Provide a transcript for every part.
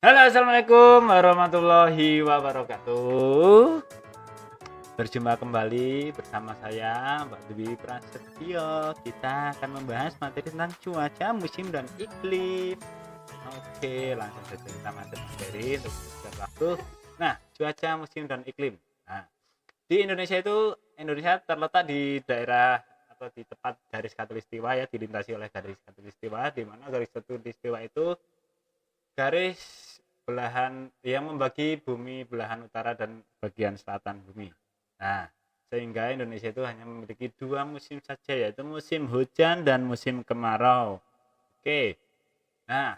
Halo, assalamualaikum warahmatullahi wabarakatuh. Berjumpa kembali bersama saya, Mbak Dwi Prasetyo. Kita akan membahas materi tentang cuaca, musim, dan iklim. Oke, langsung saja kita masuk materi untuk setiap waktu. Nah, cuaca, musim, dan iklim. Nah, di Indonesia terletak di daerah atau di tepat garis khatulistiwa ya, dilintasi oleh garis khatulistiwa, di mana garis khatulistiwa itu garis belahan yang membagi bumi belahan utara dan bagian selatan bumi. Nah, sehingga Indonesia itu hanya memiliki dua musim saja, yaitu musim hujan dan musim kemarau. Oke. Nah,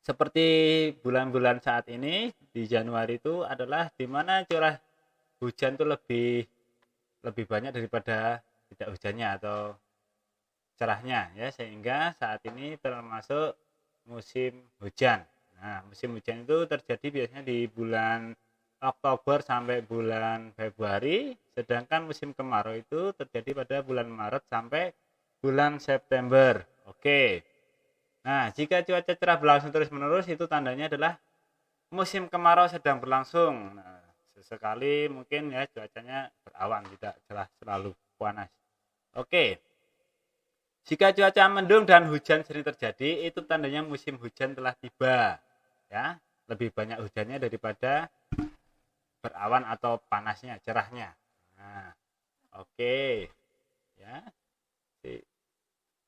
seperti bulan-bulan saat ini di Januari itu adalah di mana curah hujan itu lebih banyak daripada tidak hujannya atau cerahnya ya, sehingga saat ini termasuk musim hujan. Nah, musim hujan itu terjadi biasanya di bulan Oktober sampai bulan Februari, sedangkan musim kemarau itu terjadi pada bulan Maret sampai bulan September. Oke. Nah, jika cuaca cerah berlangsung terus-menerus, itu tandanya adalah musim kemarau sedang berlangsung. Nah, sesekali mungkin ya cuacanya berawan, tidak cerah selalu panas. Oke. Jika cuaca mendung dan hujan sering terjadi, itu tandanya musim hujan telah tiba. Ya, lebih banyak hujannya daripada berawan atau panasnya, cerahnya. Nah, oke. Ya,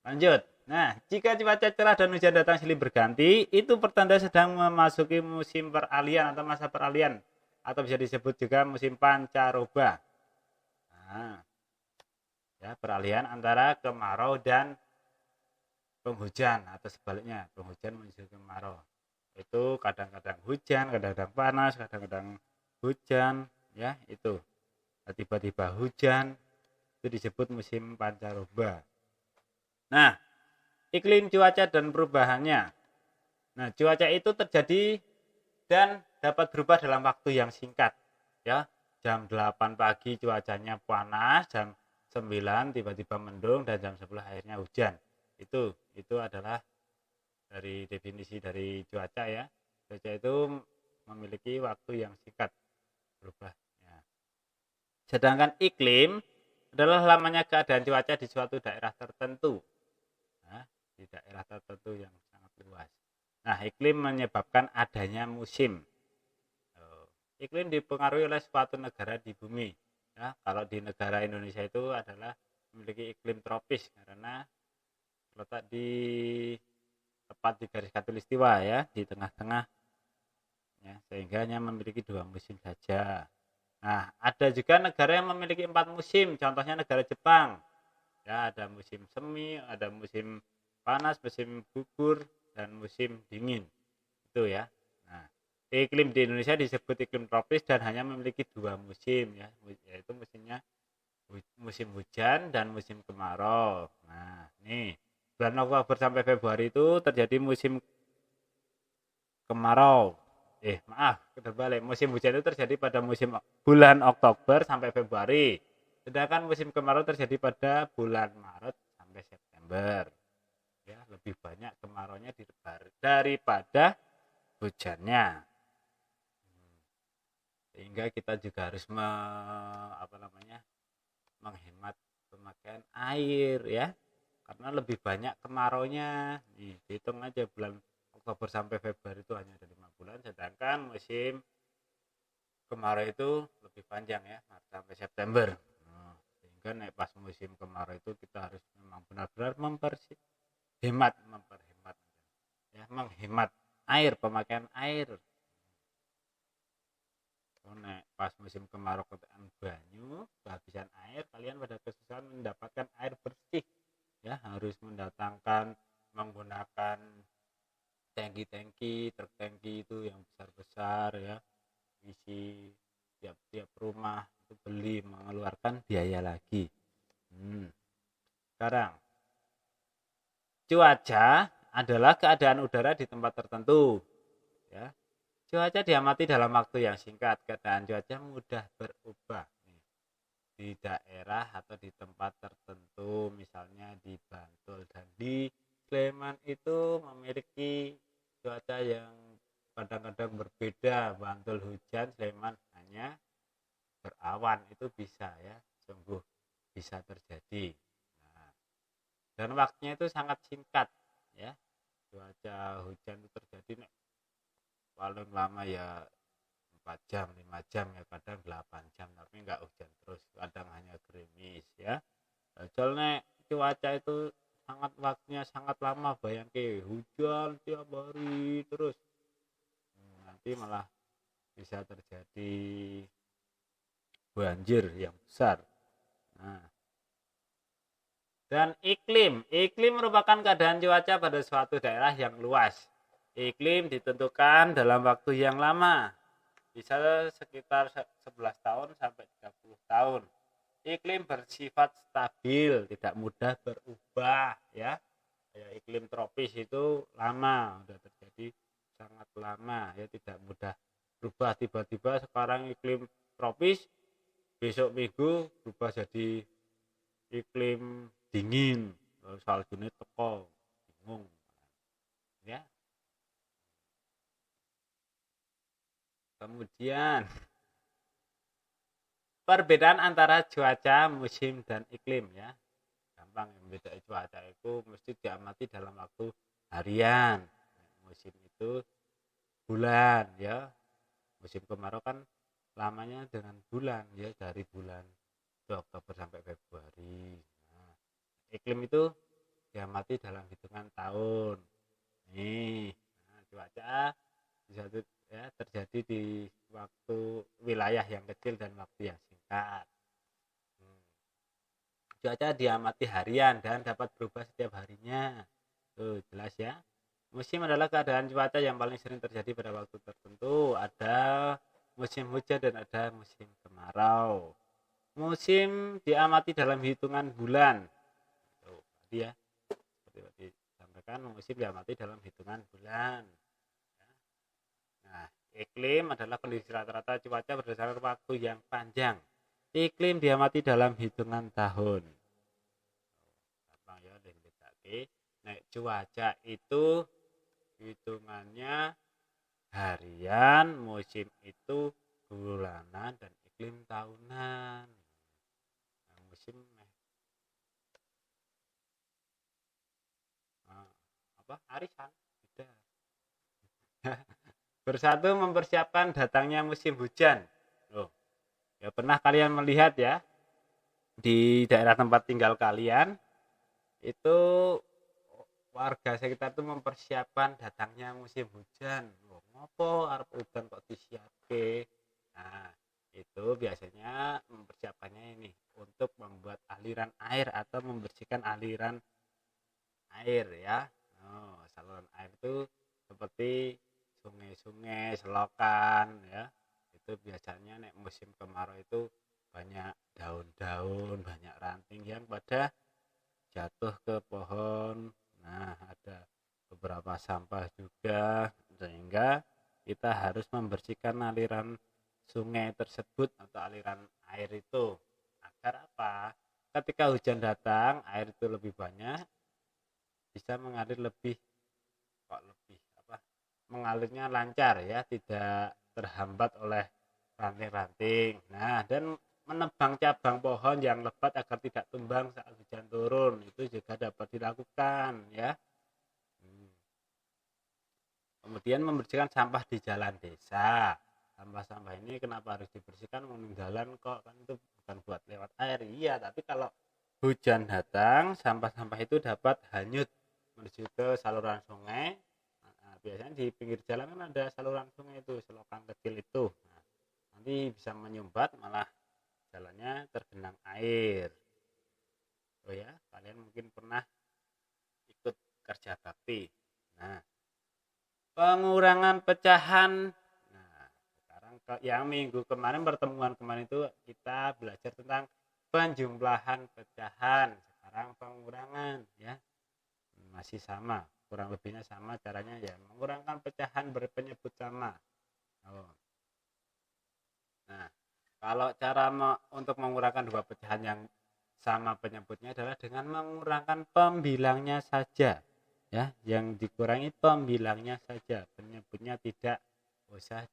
lanjut. Nah, jika cuaca cerah dan hujan datang silih berganti, itu pertanda sedang memasuki musim peralihan atau masa peralihan, atau bisa disebut juga musim pancaroba. Nah, ya, peralihan antara kemarau dan penghujan atau sebaliknya, penghujan menuju kemarau. Itu kadang-kadang hujan, kadang-kadang panas, kadang-kadang hujan, ya itu. Tiba-tiba hujan, itu disebut musim pancaroba. Nah, iklim cuaca dan perubahannya. Nah, cuaca itu terjadi dan dapat berubah dalam waktu yang singkat, ya. Jam 8 pagi cuacanya panas, jam 9 tiba-tiba mendung, dan jam 10 akhirnya hujan. Itu adalah dari definisi dari cuaca ya. Cuaca itu memiliki waktu yang singkat berubah. Ya. Sedangkan iklim adalah lamanya keadaan cuaca di suatu daerah tertentu. Nah, di daerah tertentu yang sangat luas. Nah, iklim menyebabkan adanya musim. Iklim dipengaruhi oleh suatu negara di bumi. Ya, kalau di negara Indonesia itu adalah memiliki iklim tropis karena terletak di tepat di garis khatulistiwa ya, di tengah-tengah ya, sehingga hanya memiliki dua musim saja. Nah, ada juga negara yang memiliki 4 musim, contohnya negara Jepang. Ya, ada musim semi, ada musim panas, musim gugur, dan musim dingin. Itu ya. Nah, iklim di Indonesia disebut iklim tropis dan hanya memiliki dua musim ya, yaitu musim hujan dan musim kemarau. Nah, nih bulan Oktober sampai Februari itu terjadi musim kemarau. Terbalik. Musim hujan itu terjadi pada bulan Oktober sampai Februari. Sedangkan musim kemarau terjadi pada bulan Maret sampai September. Ya, lebih banyak kemaraunya daripada hujannya. Sehingga kita juga harus menghemat pemakaian air ya. Karena lebih banyak kemaraunya. Nih, hitung aja bulan Oktober sampai Februari itu hanya ada 5 bulan, sedangkan musim kemarau itu lebih panjang ya, Maret sampai September. Nah, sehingga naik pas musim kemarau itu kita harus memang benar-benar menghemat air, pemakaian air. Nek pas musim kemarau ketekan banyu, kehabisan air, kalian pada kesusahan mendapatkan air bersih. Ya, harus menggunakan tangki-tangki, truk tangki itu yang besar-besar ya, isi tiap rumah itu beli, mengeluarkan biaya lagi. Sekarang cuaca adalah keadaan udara di tempat tertentu ya. Cuaca diamati dalam waktu yang singkat. Keadaan cuaca mudah berubah di daerah atau di tempat tertentu, misalnya di Bantul dan di Sleman itu memiliki cuaca yang kadang-kadang Bantul hujan, Sleman hanya berawan, itu bisa ya, sungguh bisa terjadi. Nah, dan waktunya itu sangat singkat ya. Cuaca hujan itu terjadi paling lama ya 4 jam, 5 jam ya, kadang 8 jam, tapi enggak hujan terus, kadang hanya gerimis ya. Soalnya cuaca itu sangat waktunya sangat lama, bayangke hujan tiap hari terus. Nanti malah bisa terjadi banjir yang besar. Nah, dan iklim merupakan keadaan cuaca pada suatu daerah yang luas. Iklim ditentukan dalam waktu yang lama, bisa sekitar 11 tahun sampai 30 tahun. Iklim bersifat stabil, tidak mudah berubah ya. Iklim tropis itu lama, sudah terjadi sangat lama ya, tidak mudah berubah. Tiba-tiba sekarang iklim tropis, besok minggu berubah jadi iklim dingin, saljunya teko, bingung ya. Kemudian perbedaan antara cuaca, musim, dan iklim ya. Gampang membedakan cuaca itu mesti diamati dalam waktu harian. Musim itu bulan ya. Musim kemarau kan lamanya dengan bulan ya, dari bulan Oktober sampai Februari. Nah, iklim itu diamati dalam hitungan tahun. Nih, nah, cuaca bisa ya terjadi di waktu wilayah yang kecil dan waktu yang singkat. Cuaca diamati harian dan dapat berubah setiap harinya. Tuh, jelas ya. Musim adalah keadaan cuaca yang paling sering terjadi pada waktu tertentu. Ada musim hujan dan ada musim kemarau. Musim diamati dalam hitungan bulan. Tuh, tadi ya. Seperti disampaikan, musim diamati dalam hitungan bulan. Nah, iklim adalah kondisi rata-rata cuaca berdasarkan waktu yang panjang. Iklim diamati dalam hitungan tahun. Gampang ya, nah, cuaca itu hitungannya harian, musim itu bulanan, dan iklim tahunan. Nah, musim arisan beda. Bersatu mempersiapkan datangnya musim hujan. Loh, ya pernah kalian melihat ya, di daerah tempat tinggal kalian itu warga sekitar itu mempersiapkan datangnya musim hujan. Loh, ngopo arep udan kok disiapke. Nah, itu biasanya mempersiapkannya ini untuk membuat aliran air atau membersihkan aliran air ya. Oh, saluran air itu seperti sungai-sungai, selokan ya. Itu biasanya nek musim kemarau itu banyak daun-daun, banyak ranting yang pada jatuh ke pohon. Nah, ada beberapa sampah juga, sehingga kita harus membersihkan aliran sungai tersebut atau aliran air itu. Agar apa? Ketika hujan datang, air itu lebih banyak, bisa mengalir lebih mengalirnya lancar ya, tidak terhambat oleh ranting-ranting. Nah, dan menebang cabang pohon yang lebat agar tidak tumbang saat hujan turun, itu juga dapat dilakukan ya. Kemudian membersihkan sampah di jalan desa. Sampah-sampah ini kenapa harus dibersihkan? Meninggalan kok, kan itu bukan buat lewat air. Iya, tapi kalau hujan datang, sampah-sampah itu dapat hanyut menuju ke saluran sungai. Nah, biasanya di pinggir jalan kan ada saluran sungai itu, selokan kecil itu. Nah, nanti bisa menyumbat, malah jalannya tergenang air. Oh ya, kalian mungkin pernah ikut kerja bakti. Nah, pengurangan pecahan. Nah, sekarang yang minggu kemarin, pertemuan kemarin itu kita belajar tentang penjumlahan pecahan. Sekarang pengurangan ya. Masih sama, kurang lebihnya sama caranya ya, mengurangkan pecahan berpenyebut sama. Oh. Nah, kalau cara untuk mengurangkan dua pecahan yang sama penyebutnya adalah dengan mengurangkan pembilangnya saja. Ya, yang dikurangi pembilangnya saja, penyebutnya tidak usah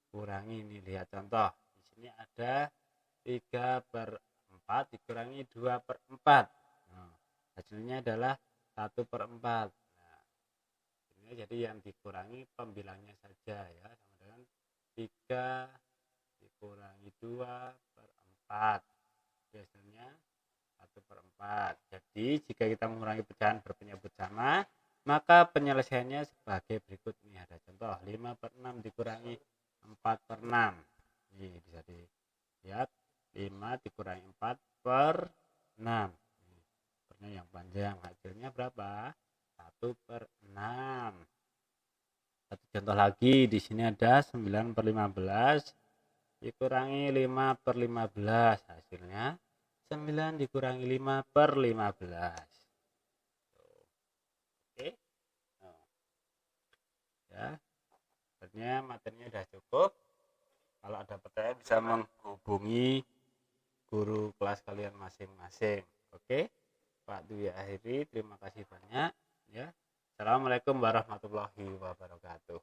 kurangi, ini lihat contoh. Di sini ada 3/4 dikurangi 2/4. Nah, hasilnya adalah 1/4. Nah, ini jadi yang dikurangi pembilangnya saja ya, sama dengan 3 dikurangi 2/4. Hasilnya 1/4. Jadi jika kita mengurangi pecahan berpenyebut sama, maka penyelesaiannya sebagai berikut. Ini ada contoh 5/6 dikurangi 4/6. Ini bisa dilihat 5 dikurangi 4/6. Ini yang panjang, hasilnya berapa? 1/6. Satu contoh lagi, di sini ada 9/15 dikurangi 5/15. Hasilnya 9 dikurangi 5/15. Oke. Ya. Sebenarnya materinya sudah cukup. Kalau ada pertanyaan bisa menghubungi guru kelas kalian masing-masing. Oke. Pak Dwi akhiri, terima kasih banyak ya. Assalamualaikum warahmatullahi wabarakatuh.